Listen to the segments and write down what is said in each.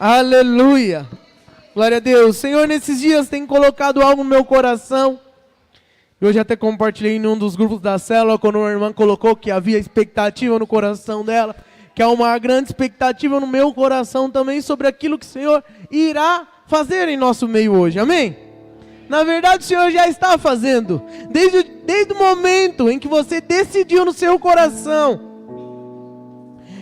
Aleluia. Glória a Deus. Senhor, nesses dias tem colocado algo no meu coração. Eu já até compartilhei em um dos grupos da célula, quando uma irmã colocou que havia expectativa no coração dela, que há uma grande expectativa no meu coração também sobre aquilo que o Senhor irá fazer em nosso meio hoje. Amém? Na verdade, o Senhor já está fazendo. Desde o momento em que você decidiu no seu coração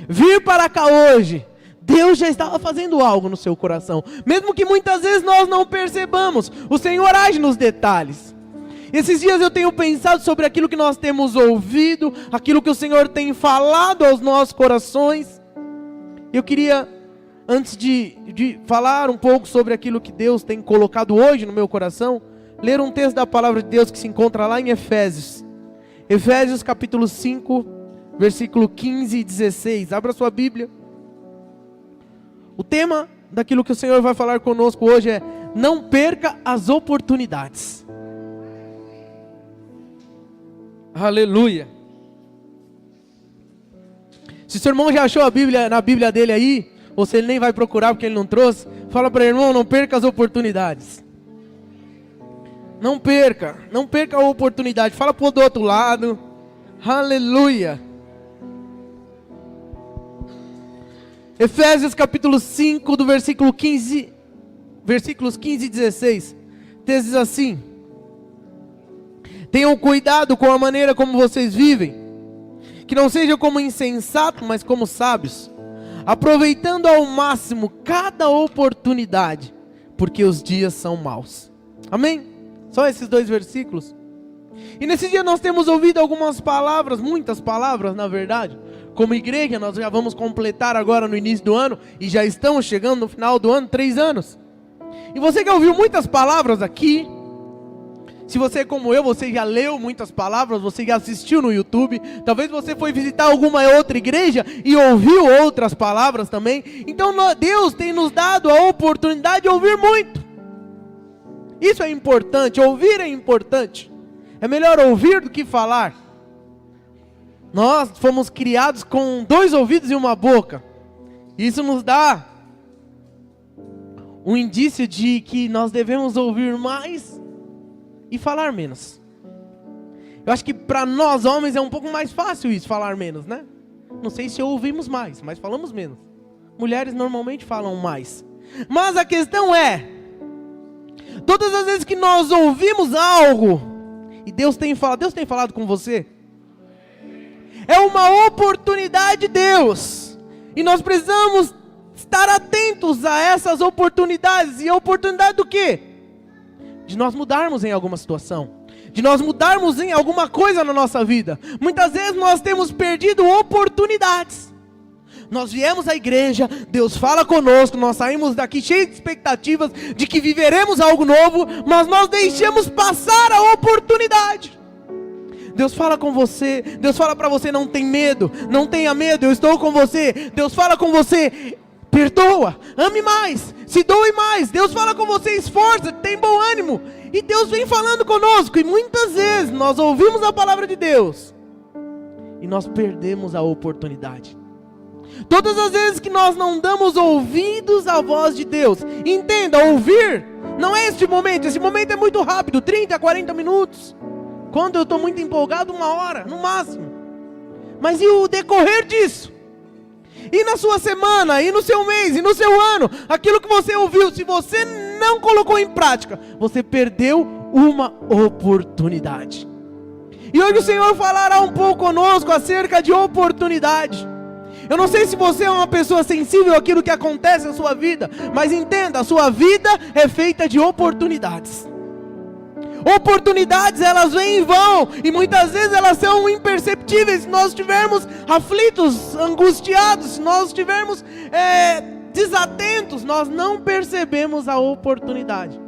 vir para cá hoje, Deus já estava fazendo algo no seu coração. Mesmo que muitas vezes nós não percebamos, o Senhor age nos detalhes. Esses dias eu tenho pensado sobre aquilo que nós temos ouvido, aquilo que o Senhor tem falado aos nossos corações. Eu queria, antes de falar um pouco sobre aquilo que Deus tem colocado hoje no meu coração, ler um texto da palavra de Deus que se encontra lá em Efésios. Efésios capítulo 5, versículo 15 e 16. Abra sua Bíblia. O tema daquilo que o Senhor vai falar conosco hoje é: não perca as oportunidades. Aleluia. Se seu irmão já achou a Bíblia na Bíblia dele aí, ou se ele nem vai procurar porque ele não trouxe, fala para o irmão: não perca as oportunidades. Não perca a oportunidade. Fala para o do outro lado. Aleluia. Efésios capítulo 5, do versículo 15, versículos 15 e 16. Diz assim: tenham cuidado com a maneira como vocês vivem, que não seja como insensato, mas como sábios, aproveitando ao máximo cada oportunidade, porque os dias são maus. Amém? Só esses dois versículos. E nesse dia nós temos ouvido algumas palavras, muitas palavras na verdade. Como igreja, nós já vamos completar agora no início do ano, e já estamos chegando no final do ano, 3 anos. E você que ouviu muitas palavras aqui, se você é como eu, você já leu muitas palavras, você já assistiu no YouTube, talvez você foi visitar alguma outra igreja e ouviu outras palavras também. Então Deus tem nos dado a oportunidade de ouvir muito. Isso é importante, ouvir é importante. É melhor ouvir do que falar. Nós fomos criados com 2 ouvidos e uma boca. Isso nos dá um indício de que nós devemos ouvir mais e falar menos. Eu acho que para nós homens é um pouco mais fácil isso, falar menos, né? Não sei se ouvimos mais, mas falamos menos. Mulheres normalmente falam mais. Mas a questão é, todas as vezes que nós ouvimos algo, e Deus tem falado com você, é uma oportunidade de Deus. E nós precisamos estar atentos a essas oportunidades. E a oportunidade do quê? De nós mudarmos em alguma situação. De nós mudarmos em alguma coisa na nossa vida. Muitas vezes nós temos perdido oportunidades. Nós viemos à igreja, Deus fala conosco, nós saímos daqui cheios de expectativas de que viveremos algo novo, mas nós deixamos passar a oportunidade. Deus fala com você, Deus fala para você: não tem medo, não tenha medo, eu estou com você. Deus fala com você: perdoa, ame mais, se doe mais. Deus fala com você: esforça, tem bom ânimo. E Deus vem falando conosco, e muitas vezes nós ouvimos a palavra de Deus e nós perdemos a oportunidade. Todas as vezes que nós não damos ouvidos à voz de Deus, entenda, ouvir não é este momento é muito rápido, 30, 40 minutos. Quando eu estou muito empolgado, 1 hora, no máximo. Mas e o decorrer disso? E na sua semana, e no seu mês, e no seu ano, aquilo que você ouviu, se você não colocou em prática, você perdeu uma oportunidade. E hoje o Senhor falará um pouco conosco acerca de oportunidade. Eu não sei se você é uma pessoa sensível àquilo que acontece na sua vida, mas entenda, a sua vida é feita de oportunidades. Oportunidades, elas vêm e vão, e muitas vezes elas são imperceptíveis. Se nós estivermos aflitos, angustiados, se nós estivermos desatentos, nós não percebemos a oportunidade.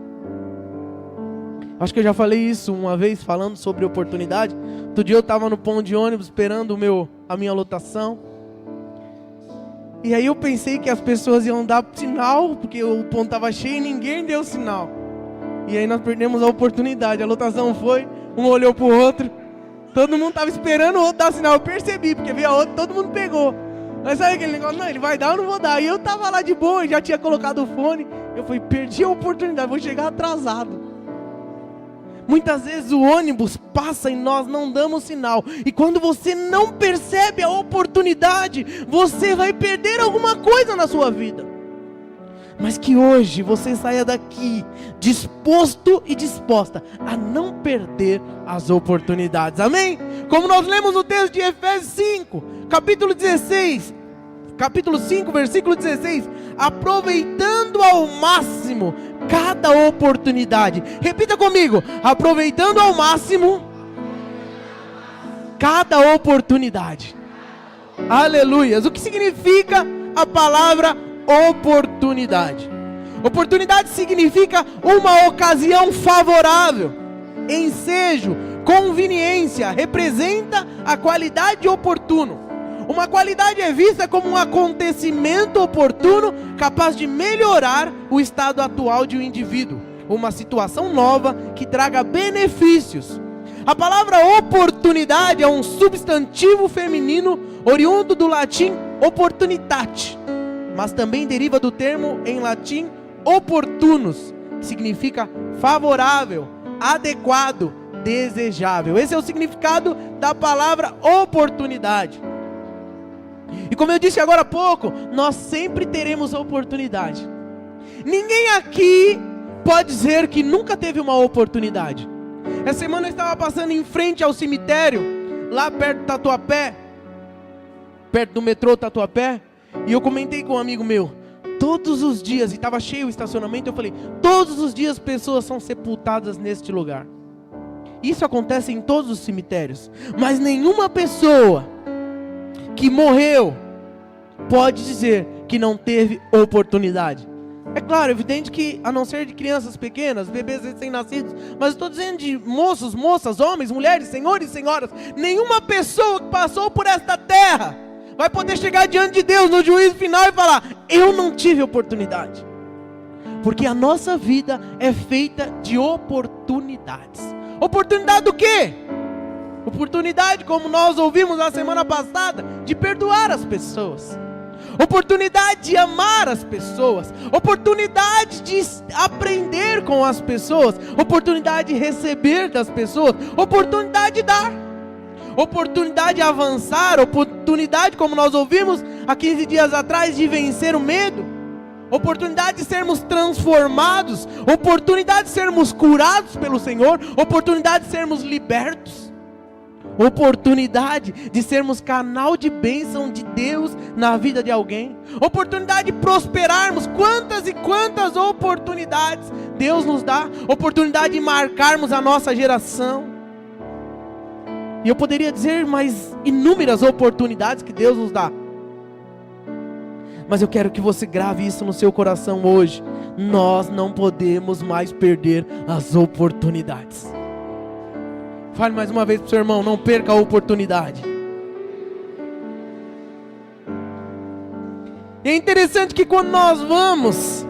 Acho que eu já falei isso uma vez, falando sobre oportunidade. Outro dia eu estava no ponto de ônibus esperando a minha lotação, e aí eu pensei que as pessoas iam dar sinal, porque o ponto estava cheio e ninguém deu sinal. E aí nós perdemos a oportunidade. A lotação foi, um olhou para o outro, todo mundo estava esperando o outro dar sinal. Eu percebi, porque veio a outra, todo mundo pegou. Mas sabe aquele negócio? Não, ele vai dar ou não vou dar. E eu tava lá de boa, já tinha colocado o fone. Eu falei, perdi a oportunidade, vou chegar atrasado. Muitas vezes o ônibus passa e nós não damos sinal. E quando você não percebe a oportunidade, você vai perder alguma coisa na sua vida. Mas que hoje você saia daqui disposto e disposta a não perder as oportunidades. Amém? Como nós lemos no texto de Efésios 5, capítulo 5, versículo 16. Aproveitando ao máximo cada oportunidade. Repita comigo. Aproveitando ao máximo cada oportunidade. Aleluias. O que significa a palavra oportunidade? Oportunidade significa uma ocasião favorável, ensejo, conveniência. Representa a qualidade de oportuno. Uma qualidade é vista como um acontecimento oportuno capaz de melhorar o estado atual de um indivíduo. Uma situação nova que traga benefícios. A palavra oportunidade é um substantivo feminino oriundo do latim opportunitate, mas também deriva do termo em latim opportunus, que significa favorável, adequado, desejável. Esse é o significado da palavra oportunidade. E como eu disse agora há pouco, nós sempre teremos a oportunidade. Ninguém aqui pode dizer que nunca teve uma oportunidade. Essa semana eu estava passando em frente ao cemitério, lá perto do Tatuapé, perto do metrô Tatuapé, e eu comentei com um amigo meu, todos os dias, e estava cheio o estacionamento, eu falei, todos os dias pessoas são sepultadas neste lugar. Isso acontece em todos os cemitérios, mas nenhuma pessoa que morreu pode dizer que não teve oportunidade. É claro, evidente que, a não ser de crianças pequenas, bebês recém-nascidos, mas estou dizendo de moços, moças, homens, mulheres, senhores e senhoras, nenhuma pessoa que passou por esta terra vai poder chegar diante de Deus no juízo final e falar, eu não tive oportunidade. Porque a nossa vida é feita de oportunidades. Oportunidade do quê? Oportunidade, como nós ouvimos na semana passada, de perdoar as pessoas. Oportunidade de amar as pessoas. Oportunidade de aprender com as pessoas. Oportunidade de receber das pessoas. Oportunidade de dar. Oportunidade de avançar. Oportunidade, como nós ouvimos há 15 dias atrás, de vencer o medo. Oportunidade de sermos transformados. Oportunidade de sermos curados pelo Senhor. Oportunidade de sermos libertos. Oportunidade de sermos canal de bênção de Deus na vida de alguém. Oportunidade de prosperarmos. Quantas e quantas oportunidades Deus nos dá. Oportunidade de marcarmos a nossa geração. E eu poderia dizer mais inúmeras oportunidades que Deus nos dá. Mas eu quero que você grave isso no seu coração hoje. Nós não podemos mais perder as oportunidades. Fale mais uma vez para o seu irmão, não perca a oportunidade. E é interessante que quando nós vamos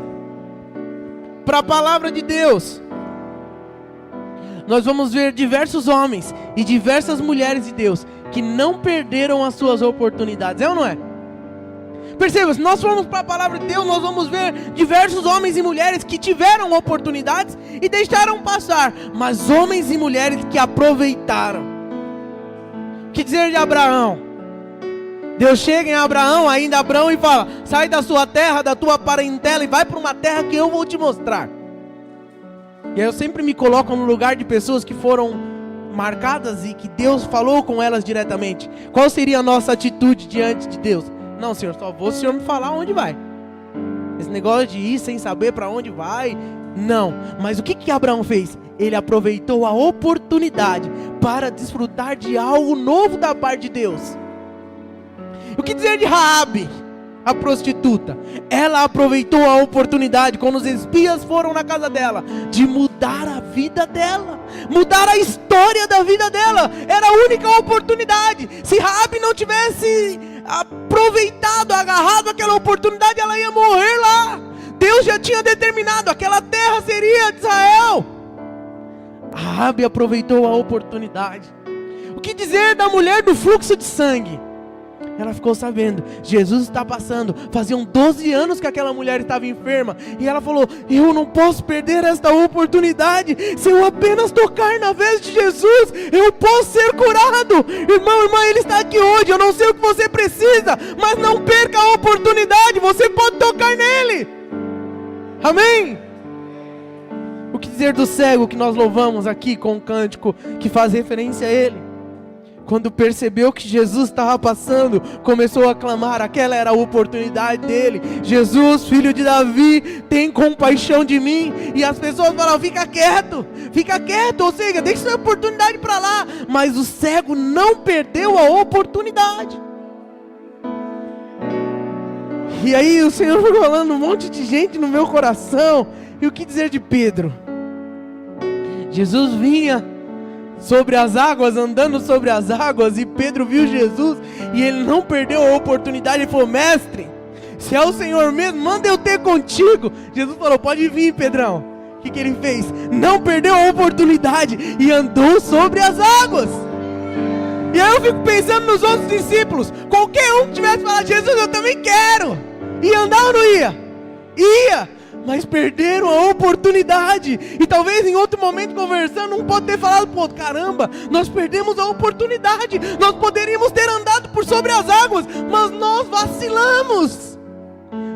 para a palavra de Deus, nós vamos ver diversos homens e diversas mulheres de Deus que não perderam as suas oportunidades. É ou não é? Perceba, se nós formos para a palavra de Deus, nós vamos ver diversos homens e mulheres que tiveram oportunidades e deixaram passar, mas homens e mulheres que aproveitaram. O que dizer de Abraão? Deus chega em Abraão, ainda Abraão, e fala, sai da sua terra, da tua parentela e vai para uma terra que eu vou te mostrar. E aí eu sempre me coloco no lugar de pessoas que foram marcadas e que Deus falou com elas diretamente. Qual seria a nossa atitude diante de Deus? Não, Senhor, só vou se o Senhor me falar onde vai. Esse negócio de ir sem saber para onde vai, não. Mas o que Abraão fez? Ele aproveitou a oportunidade para desfrutar de algo novo da parte de Deus. O que dizer de Raabe, a prostituta? Ela aproveitou a oportunidade, quando os espias foram na casa dela, de mudar a vida dela, mudar a história da vida dela. Era a única oportunidade. Se Raabe não tivesse aproveitado, agarrado aquela oportunidade, ela ia morrer lá. Deus já tinha determinado, aquela terra seria de Israel. Raabe aproveitou a oportunidade. O que dizer da mulher do fluxo de sangue? ela ficou sabendo, Jesus está passando. Faziam 12 anos que aquela mulher estava enferma. E ela falou, eu não posso perder esta oportunidade. Se eu apenas tocar na vez de Jesus, eu posso ser curado. Irmão, irmã, Ele está aqui hoje. Eu não sei o que você precisa, mas não perca a oportunidade. Você pode tocar nele. Amém? O que dizer do cego que nós louvamos aqui com um cântico que faz referência a ele? Quando percebeu que Jesus estava passando, começou a clamar, aquela era a oportunidade dele. Jesus, filho de Davi, tem compaixão de mim. E as pessoas falavam, fica quieto, ou seja, deixa essa oportunidade para lá. Mas o cego não perdeu a oportunidade. E aí o Senhor foi falando um monte de gente no meu coração. E o que dizer de Pedro? Jesus vinha sobre as águas, andando sobre as águas, e Pedro viu Jesus, e ele não perdeu a oportunidade. Ele falou, mestre, se é o Senhor mesmo, manda eu ter contigo. Jesus falou, pode vir, Pedrão. O que ele fez? Não perdeu a oportunidade, e andou sobre as águas. E aí eu fico pensando nos outros discípulos, qualquer um que tivesse falado, Jesus, eu também quero, ia andar ou não ia? Ia. Mas perderam a oportunidade. E talvez em outro momento conversando, um pode ter falado, pô, caramba, nós perdemos a oportunidade. Nós poderíamos ter andado por sobre as águas, mas nós vacilamos.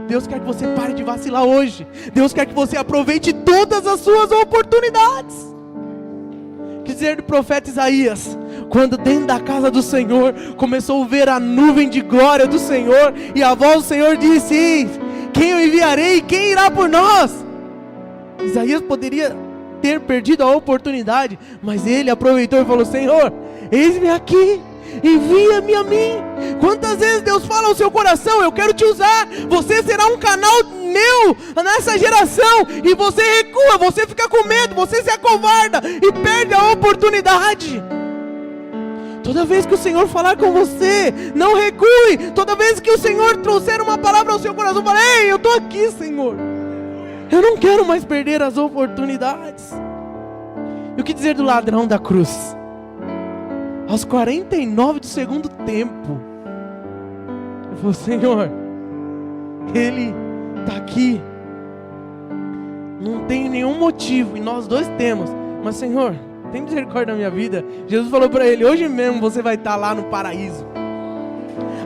Deus quer que você pare de vacilar hoje. Deus quer que você aproveite todas as suas oportunidades. Que dizer do profeta Isaías? Quando dentro da casa do Senhor começou a ver a nuvem de glória do Senhor, e a voz do Senhor disse, quem eu enviarei? Quem irá por nós? Isaías poderia ter perdido a oportunidade, mas ele aproveitou e falou, Senhor, eis-me aqui, envia-me a mim. Quantas vezes Deus fala ao seu coração, eu quero te usar, você será um canal meu nessa geração, e você recua, você fica com medo, você se acovarda e perde a oportunidade. Toda vez que o Senhor falar com você, não recue. Toda vez que o Senhor trouxer uma palavra ao seu coração, fala, ei, eu estou aqui, Senhor. Eu não quero mais perder as oportunidades. E o que dizer do ladrão da cruz? Aos 49 do segundo tempo, ele falou, Senhor, ele está aqui. Não tem nenhum motivo, e nós dois temos. Mas, Senhor, tem misericórdia da minha vida. Jesus falou para ele, hoje mesmo você vai estar lá no paraíso.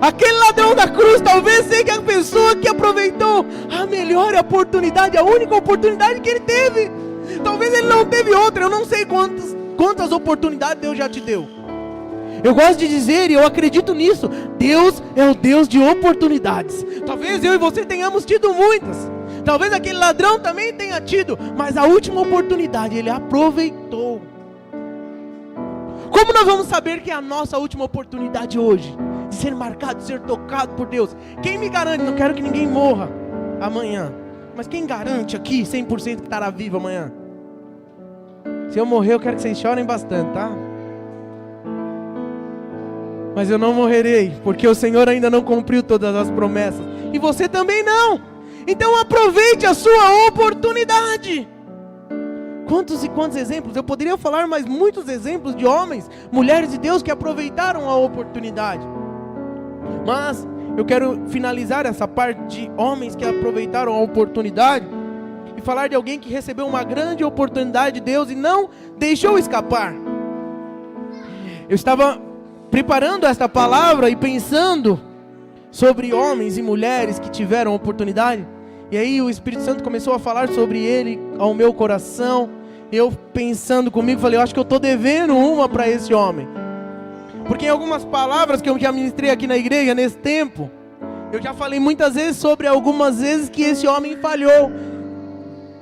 Aquele ladrão da cruz talvez seja a pessoa que aproveitou a melhor oportunidade, a única oportunidade que ele teve. Talvez ele não teve outra. Eu não sei quantas oportunidades Deus já te deu. Eu gosto de dizer, e eu acredito nisso, Deus é o Deus de oportunidades. Talvez eu e você tenhamos tido muitas. Talvez aquele ladrão também tenha tido, mas a última oportunidade ele aproveitou. Como nós vamos saber que é a nossa última oportunidade hoje? De ser marcado, de ser tocado por Deus. Quem me garante? Não quero que ninguém morra amanhã. Mas quem garante aqui 100% que estará vivo amanhã? Se eu morrer, eu quero que vocês chorem bastante, tá? Mas eu não morrerei, porque o Senhor ainda não cumpriu todas as promessas. E você também não. Então aproveite a sua oportunidade. Quantos e quantos exemplos? Eu poderia falar mais muitos exemplos de homens, mulheres de Deus que aproveitaram a oportunidade. Mas eu quero finalizar essa parte de homens que aproveitaram a oportunidade e falar de alguém que recebeu uma grande oportunidade de Deus e não deixou escapar. Eu estava preparando esta palavra e pensando sobre homens e mulheres que tiveram oportunidade. E aí o Espírito Santo começou a falar sobre ele ao meu coração. Eu pensando comigo, falei, eu acho que eu estou devendo uma para esse homem. Porque em algumas palavras que eu já ministrei aqui na igreja nesse tempo, eu já falei muitas vezes sobre algumas vezes que esse homem falhou,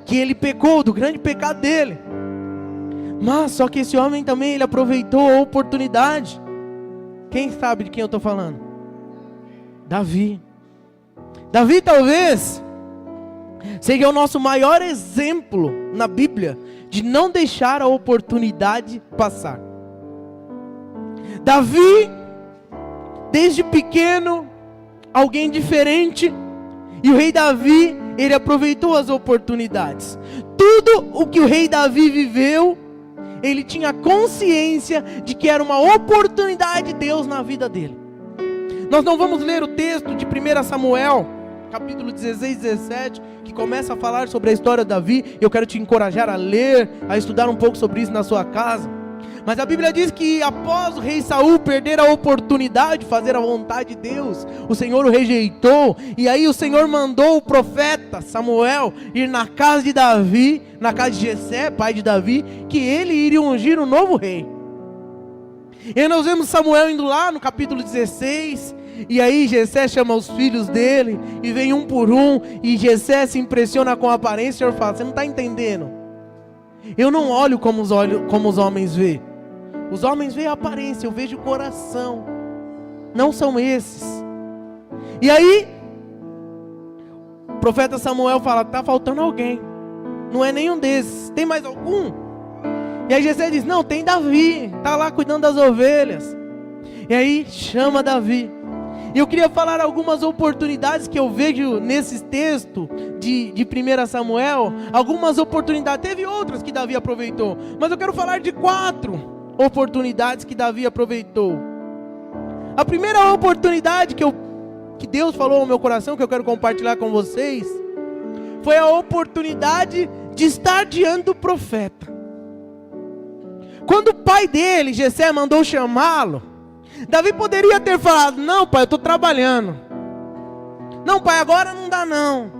que ele pecou do grande pecado dele. Mas só que esse homem também, ele aproveitou a oportunidade. Quem sabe de quem eu estou falando? Davi. Davi talvez seja o nosso maior exemplo na Bíblia de não deixar a oportunidade passar. Davi, desde pequeno, alguém diferente, e o rei Davi, ele aproveitou as oportunidades. Tudo o que o rei Davi viveu, ele tinha consciência de que era uma oportunidade de Deus na vida dele. Nós não vamos ler o texto de 1 Samuel, capítulo 16, 17, que começa a falar sobre a história de Davi. Eu quero te encorajar a ler, a estudar um pouco sobre isso na sua casa. Mas a Bíblia diz que após o rei Saul perder a oportunidade de fazer a vontade de Deus, o Senhor o rejeitou, e aí o Senhor mandou o profeta Samuel ir na casa de Davi, na casa de Jessé, pai de Davi, que ele iria ungir um novo rei. E aí nós vemos Samuel indo lá no capítulo 16, e aí Jessé chama os filhos dele, e vem um por um, e Jessé se impressiona com a aparência. O Senhor fala: você não está entendendo? Eu não olho como os homens veem. Os homens veem a aparência, eu vejo o coração. Não são esses. E aí o profeta Samuel fala: está faltando alguém. Não é nenhum desses. Tem mais algum? E aí Jessé diz: não, tem Davi, está lá cuidando das ovelhas. E aí chama Davi. E eu queria falar algumas oportunidades que eu vejo nesse texto de 1 Samuel. Algumas oportunidades, teve outras que Davi aproveitou, mas eu quero falar de 4 oportunidades que Davi aproveitou. A primeira oportunidade que Deus falou ao meu coração, que eu quero compartilhar com vocês, foi a oportunidade de estar diante do profeta. Quando o pai dele, Jessé, mandou chamá-lo, Davi poderia ter falado: não, pai, eu estou trabalhando. Não, pai, agora não dá não.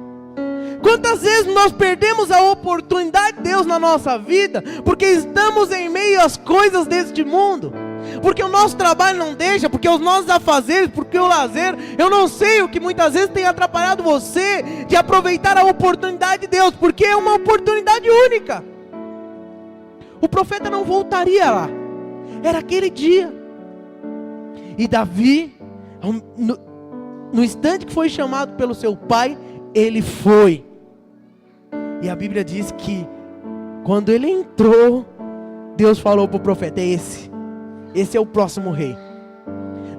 Quantas vezes nós perdemos a oportunidade de Deus na nossa vida, porque estamos em meio às coisas deste mundo, porque o nosso trabalho não deixa, porque os nossos afazeres, porque o lazer, eu não sei o que muitas vezes tem atrapalhado você de aproveitar a oportunidade de Deus, porque é uma oportunidade única. O profeta não voltaria lá, era aquele dia. E Davi, no instante que foi chamado pelo seu pai, ele foi. E a Bíblia diz que quando ele entrou, Deus falou para o profeta: esse é o próximo rei.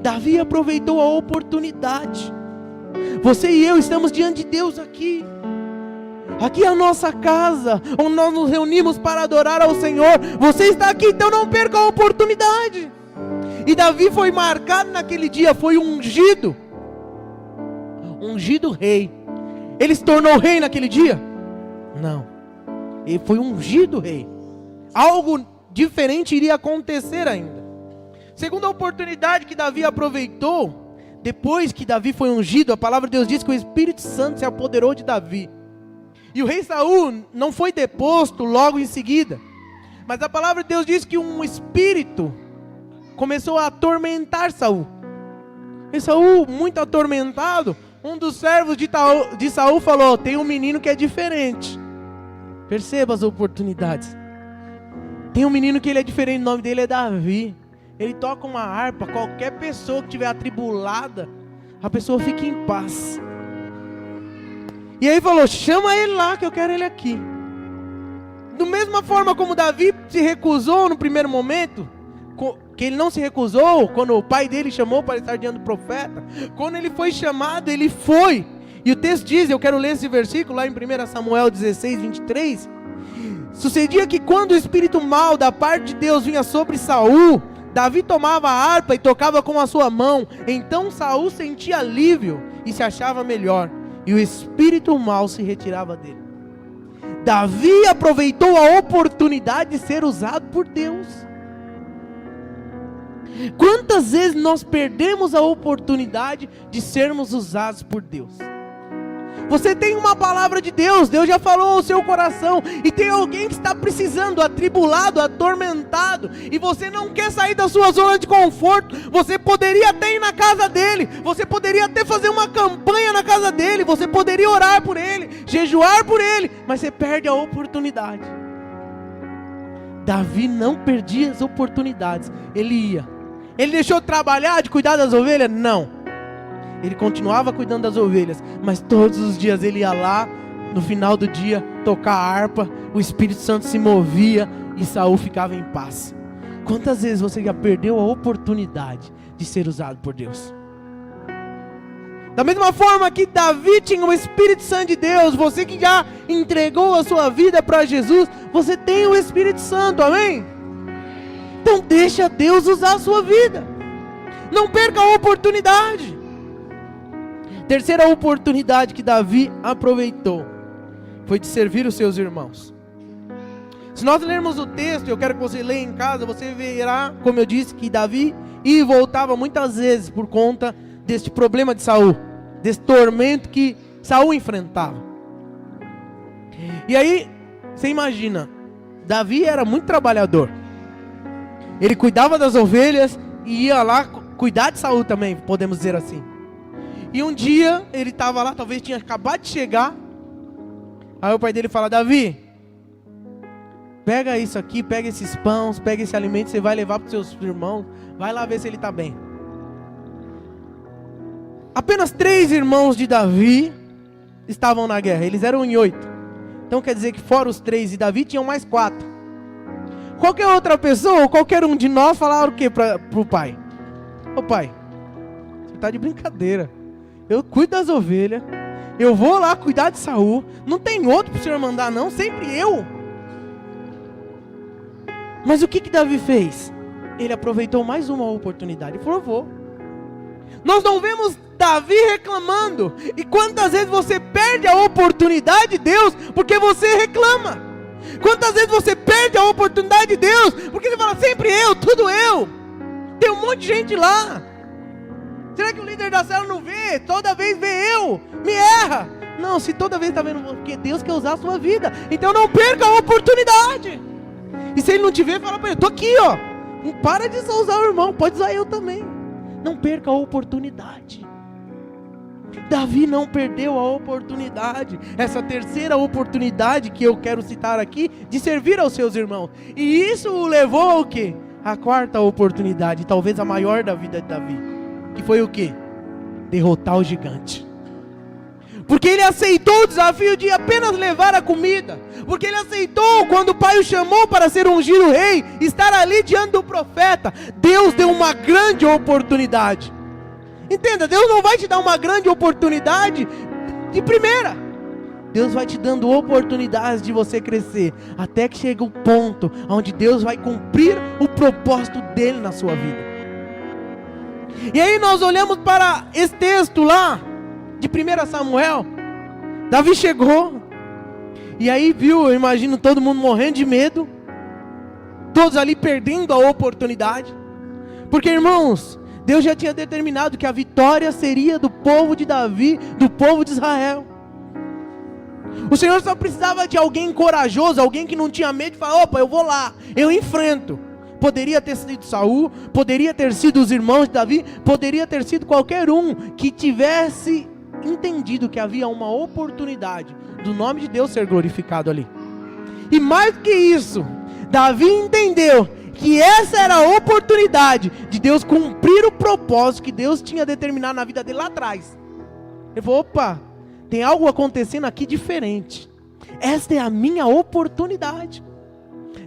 Davi aproveitou a oportunidade. Você e eu estamos diante de Deus aqui. Aqui é a nossa casa, onde nós nos reunimos para adorar ao Senhor. Você está aqui, então não perca a oportunidade. E Davi foi marcado naquele dia, foi ungido rei. Ele se tornou rei naquele dia? Não, ele foi ungido rei. Algo diferente iria acontecer ainda. Segunda oportunidade que Davi aproveitou, depois que Davi foi ungido, a palavra de Deus diz que o Espírito Santo se apoderou de Davi. E o rei Saul não foi deposto logo em seguida, mas a palavra de Deus diz que um espírito começou a atormentar Saul. E Saul, muito atormentado, um dos servos de Saul falou: tem um menino que é diferente. Perceba as oportunidades. Tem um menino que ele é diferente, o nome dele é Davi. Ele toca uma harpa, qualquer pessoa que estiver atribulada, a pessoa fica em paz. E aí falou: chama ele lá que eu quero ele aqui. Da mesma forma como Davi se recusou no primeiro momento, que ele não se recusou quando o pai dele chamou para estar diante do profeta, quando ele foi chamado, ele foi. E o texto diz, eu quero ler esse versículo lá em 1 Samuel 16, 23. Sucedia que quando o espírito mau da parte de Deus vinha sobre Saul, Davi tomava a harpa e tocava com a sua mão. Então Saul sentia alívio e se achava melhor, e o espírito mau se retirava dele. Davi aproveitou a oportunidade de ser usado por Deus. Quantas vezes nós perdemos a oportunidade de sermos usados por Deus? Você tem uma palavra de Deus, Deus já falou ao seu coração, e tem alguém que está precisando, atribulado, atormentado, e você não quer sair da sua zona de conforto. Você poderia até ir na casa dele, você poderia até fazer uma campanha na casa dele, você poderia orar por ele, jejuar por ele, mas você perde a oportunidade. Davi não perdia as oportunidades, ele ia. Ele deixou de trabalhar, de cuidar das ovelhas? Não. Ele continuava cuidando das ovelhas, mas todos os dias ele ia lá, no final do dia, tocar a harpa, o Espírito Santo se movia e Saul ficava em paz. Quantas vezes você já perdeu a oportunidade de ser usado por Deus? Da mesma forma que Davi tinha o Espírito Santo de Deus, você que já entregou a sua vida para Jesus, você tem o Espírito Santo, amém? Então deixa Deus usar a sua vida. Não perca a oportunidade. Terceira oportunidade que Davi aproveitou foi de servir os seus irmãos. Se nós lermos o texto, eu quero que você leia em casa, você verá, como eu disse, que Davi ia e voltava muitas vezes por conta deste problema de Saul, desse tormento que Saul enfrentava. E aí, você imagina, Davi era muito trabalhador. Ele cuidava das ovelhas e ia lá cuidar de Saul também, podemos dizer assim. E um dia, ele estava lá, talvez tinha acabado de chegar. Aí o pai dele fala: Davi, pega isso aqui, pega esses pães, pega esse alimento, você vai levar para os seus irmãos, vai lá ver se ele está bem. Apenas 3 irmãos de Davi estavam na guerra, eles eram em 8. Então quer dizer que fora os 3 de Davi, tinham mais 4. Qualquer outra pessoa, ou qualquer um de nós, falaram o que para o pai? Ô pai, você está de brincadeira. Eu cuido das ovelhas, eu vou lá cuidar de Saul, não tem outro para o senhor mandar não, sempre eu. Mas o que Davi fez? Ele aproveitou mais uma oportunidade e falou: vou. Nós não vemos Davi reclamando. E quantas vezes você perde a oportunidade de Deus porque você reclama? Quantas vezes você perde a oportunidade de Deus porque você fala: sempre eu, tudo eu. Tem um monte de gente lá. Será que o líder da célula não vê? Toda vez vê eu, me erra. Não, se toda vez está vendo, porque Deus quer usar a sua vida. Então não perca a oportunidade. E se ele não te ver, fala para ele: estou aqui, ó. Não para de só usar o irmão, pode usar eu também. Não perca a oportunidade. Davi não perdeu a oportunidade. Essa terceira oportunidade que eu quero citar aqui, de servir aos seus irmãos. E isso o levou ao quê? A quarta oportunidade, talvez a maior da vida de Davi. Que foi o quê? Derrotar o gigante. Porque ele aceitou o desafio de apenas levar a comida. Porque ele aceitou, quando o pai o chamou para ser ungido rei, estar ali diante do profeta. Deus deu uma grande oportunidade. Entenda, Deus não vai te dar uma grande oportunidade de primeira. Deus vai te dando oportunidades de você crescer, até que chega o ponto onde Deus vai cumprir o propósito dele na sua vida. E aí nós olhamos para esse texto lá, de 1 Samuel. Davi chegou, e aí viu, eu imagino todo mundo morrendo de medo, todos ali perdendo a oportunidade, porque irmãos, Deus já tinha determinado que a vitória seria do povo de Davi, do povo de Israel. O Senhor só precisava de alguém corajoso, alguém que não tinha medo de falar: opa, eu vou lá, eu enfrento. Poderia ter sido Saul, poderia ter sido os irmãos de Davi, poderia ter sido qualquer um que tivesse entendido que havia uma oportunidade do nome de Deus ser glorificado ali. E mais do que isso, Davi entendeu que essa era a oportunidade de Deus cumprir o propósito que Deus tinha determinado na vida dele lá atrás. Ele falou: opa, tem algo acontecendo aqui diferente. Esta é a minha oportunidade.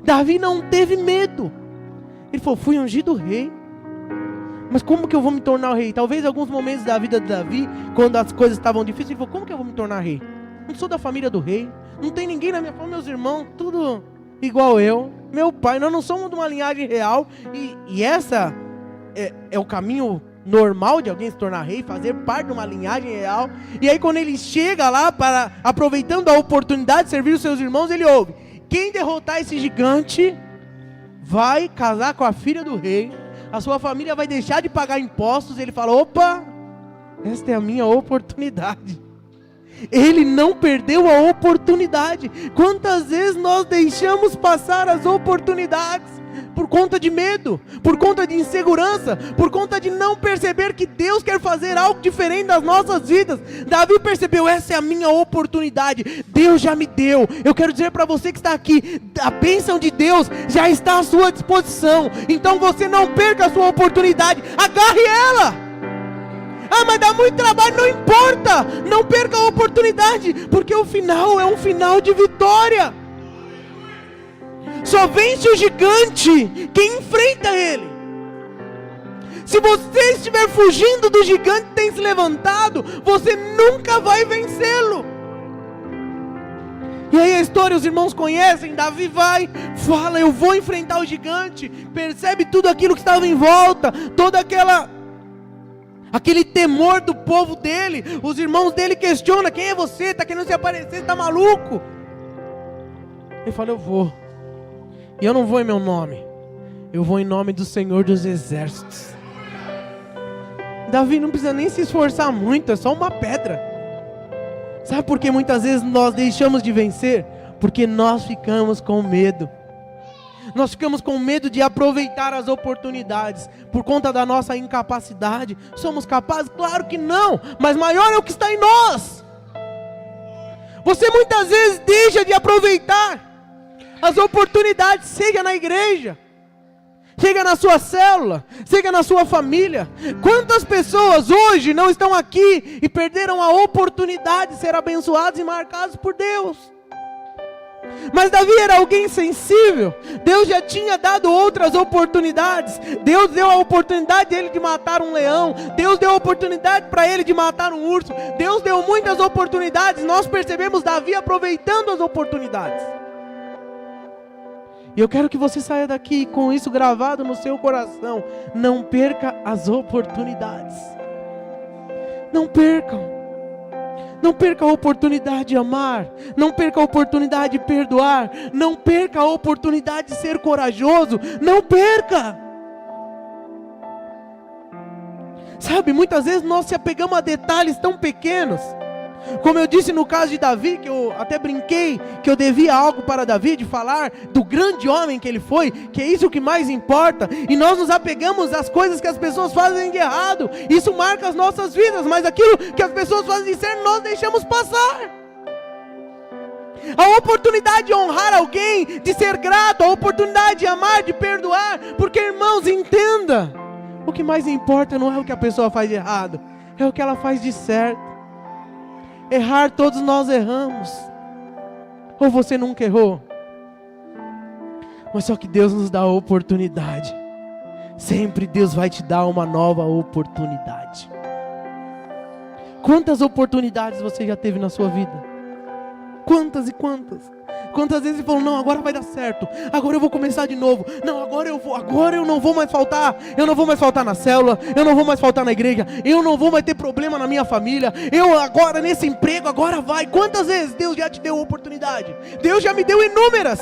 Davi não teve medo. Ele falou: fui ungido rei, mas como que eu vou me tornar rei? Talvez alguns momentos da vida de Davi, quando as coisas estavam difíceis, ele falou: como que eu vou me tornar rei? Não sou da família do rei, não tem ninguém na minha família, meus irmãos, tudo igual eu, meu pai, nós não somos de uma linhagem real, e essa é o caminho normal de alguém se tornar rei, fazer parte de uma linhagem real. E aí quando ele chega lá, aproveitando a oportunidade de servir os seus irmãos, ele ouve: quem derrotar esse gigante vai casar com a filha do rei, a sua família vai deixar de pagar impostos. Ele fala: opa, esta é a minha oportunidade. Ele não perdeu a oportunidade. Quantas vezes nós deixamos passar as oportunidades por conta de medo, por conta de insegurança, por conta de não perceber que Deus quer fazer algo diferente nas nossas vidas. Davi percebeu: essa é a minha oportunidade, Deus já me deu. Eu quero dizer para você que está aqui, a bênção de Deus já está à sua disposição. Então você não perca a sua oportunidade, agarre ela. Ah, mas dá muito trabalho, não importa, não perca a oportunidade, porque o final é um final de vitória. Só vence o gigante quem enfrenta ele. Se você estiver fugindo do gigante que tem se levantado, você nunca vai vencê-lo. E aí a história os irmãos conhecem. Davi vai, fala: eu vou enfrentar o gigante. Percebe tudo aquilo que estava em volta, toda aquela aquele temor do povo dele. Os irmãos dele questionam: quem é você? Está querendo se aparecer? Está maluco? Ele fala: eu vou. E eu não vou em meu nome, eu vou em nome do Senhor dos Exércitos. Davi não precisa nem se esforçar muito, é só uma pedra. Sabe por que muitas vezes nós deixamos de vencer? Porque nós ficamos com medo. Nós ficamos com medo de aproveitar as oportunidades por conta da nossa incapacidade. Somos capazes? Claro que não, mas maior é o que está em nós. Você muitas vezes deixa de aproveitar as oportunidades, seja na igreja, seja na sua célula, seja na sua família. Quantas pessoas hoje não estão aqui e perderam a oportunidade de ser abençoados e marcados por Deus? Mas Davi era alguém sensível. Deus já tinha dado outras oportunidades. Deus deu a oportunidade dele de matar um leão. Deus deu a oportunidade para ele de matar um urso. Deus deu muitas oportunidades. Nós percebemos Davi aproveitando as oportunidades. E eu quero que você saia daqui com isso gravado no seu coração. Não perca as oportunidades. Não percam. Não perca a oportunidade de amar. Não perca a oportunidade de perdoar. Não perca a oportunidade de ser corajoso. Não perca. Sabe, muitas vezes nós se apegamos a detalhes tão pequenos. Como eu disse no caso de Davi, que eu até brinquei que eu devia algo para Davi, de falar do grande homem que ele foi, que é isso que mais importa. E nós nos apegamos às coisas que as pessoas fazem de errado. Isso marca as nossas vidas, mas aquilo que as pessoas fazem de certo, nós deixamos passar. A oportunidade de honrar alguém, de ser grato, a oportunidade de amar, de perdoar. Porque, irmãos, entenda, o que mais importa não é o que a pessoa faz de errado, é o que ela faz de certo. Errar, todos nós erramos. Ou você nunca errou? Mas só que Deus nos dá a oportunidade. Sempre Deus vai te dar uma nova oportunidade. Quantas oportunidades você já teve na sua vida? Quantas e quantas? Quantas vezes ele falou: não, agora vai dar certo, agora eu vou começar de novo. Não, agora eu não vou mais faltar. Eu não vou mais faltar na célula, eu não vou mais faltar na igreja, eu não vou mais ter problema na minha família. Eu agora nesse emprego, agora vai. Quantas vezes Deus já te deu oportunidade? Deus já me deu inúmeras.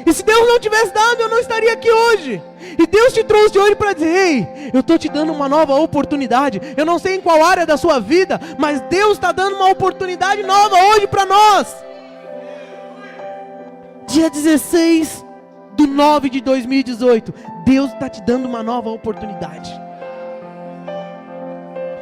E se Deus não tivesse dado, eu não estaria aqui hoje. E Deus te trouxe hoje para dizer: ei, eu estou te dando uma nova oportunidade. Eu não sei em qual área da sua vida, mas Deus está dando uma oportunidade nova hoje para nós. Dia 16/9/2018, Deus está te dando uma nova oportunidade.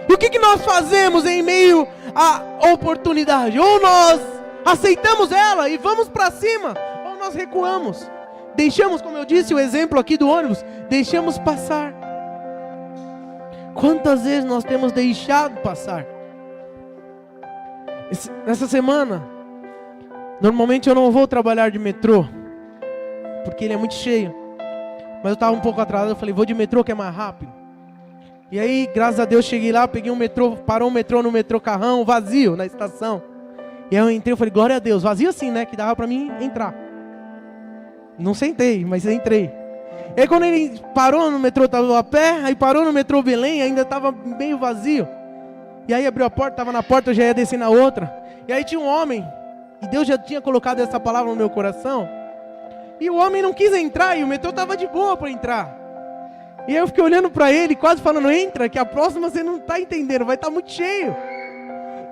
E o que nós fazemos em meio à oportunidade? Ou nós aceitamos ela e vamos para cima, ou nós recuamos. Deixamos, como eu disse, o exemplo aqui do ônibus, deixamos passar. Quantas vezes nós temos deixado passar? Nessa semana, normalmente eu não vou trabalhar de metrô, porque ele é muito cheio. Mas eu estava um pouco atrasado, eu falei: vou de metrô que é mais rápido. E aí, graças a Deus, cheguei lá, peguei um metrô, parou um metrô no metrô Carrão, vazio, na estação. E aí eu entrei, eu falei: glória a Deus, vazio assim, né, que dava para mim entrar. Não sentei, mas entrei. E aí quando ele parou no metrô Tatuapé, aí parou no metrô Belém, ainda estava meio vazio. E aí abriu a porta, estava na porta, eu já ia descer na outra. E aí tinha um homem, e Deus já tinha colocado essa palavra no meu coração. E o homem não quis entrar, e o metrô estava de boa para entrar. E aí eu fiquei olhando para ele, quase falando: entra, que a próxima você não está entendendo, vai estar muito cheio.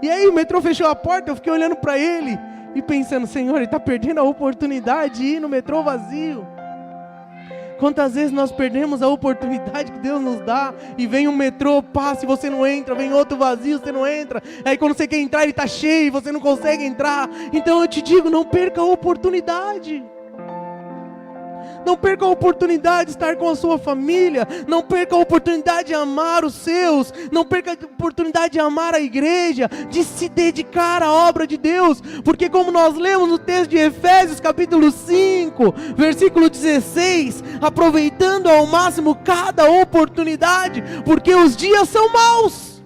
E aí o metrô fechou a porta, eu fiquei olhando para ele e pensando: Senhor, ele está perdendo a oportunidade de ir no metrô vazio. Quantas vezes nós perdemos a oportunidade que Deus nos dá, e vem um metrô, passa e você não entra, vem outro vazio, você não entra, aí quando você quer entrar ele está cheio e você não consegue entrar. Então eu te digo, não perca a oportunidade. Não perca a oportunidade de estar com a sua família. Não perca a oportunidade de amar os seus. Não perca a oportunidade de amar a igreja, de se dedicar à obra de Deus. Porque como nós lemos no texto de Efésios capítulo 5, versículo 16, aproveitando ao máximo cada oportunidade, porque os dias são maus.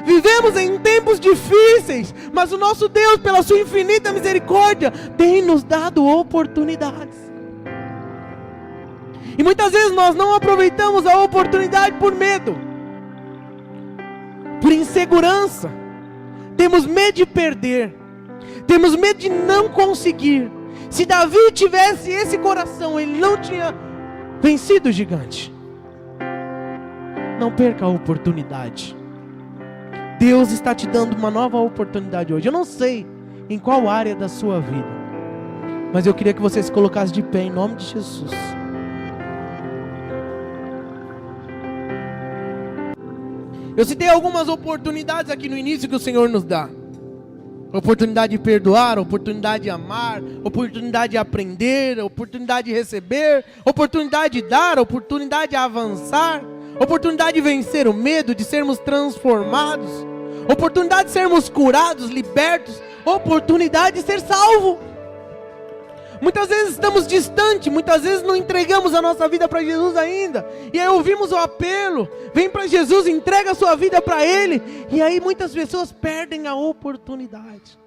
Vivemos em tempos difíceis, mas o nosso Deus, pela sua infinita misericórdia, tem nos dado oportunidades. E muitas vezes nós não aproveitamos a oportunidade por medo. por insegurança, temos medo de perder, temos medo de não conseguir. Se Davi tivesse esse coração, ele não tinha vencido o gigante. Não perca a oportunidade. Deus está te dando uma nova oportunidade hoje. Eu não sei em qual área da sua vida, mas eu queria que você se colocasse de pé em nome de Jesus. Eu citei algumas oportunidades aqui no início que o Senhor nos dá. Oportunidade de perdoar, oportunidade de amar, oportunidade de aprender, oportunidade de receber, oportunidade de dar, oportunidade de avançar, oportunidade de vencer o medo, de sermos transformados, oportunidade de sermos curados, libertos, oportunidade de ser salvo. Muitas vezes estamos distantes, muitas vezes não entregamos a nossa vida para Jesus ainda. E aí ouvimos o apelo, vem para Jesus, entrega a sua vida para Ele. E aí muitas pessoas perdem a oportunidade.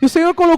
E o Senhor colocou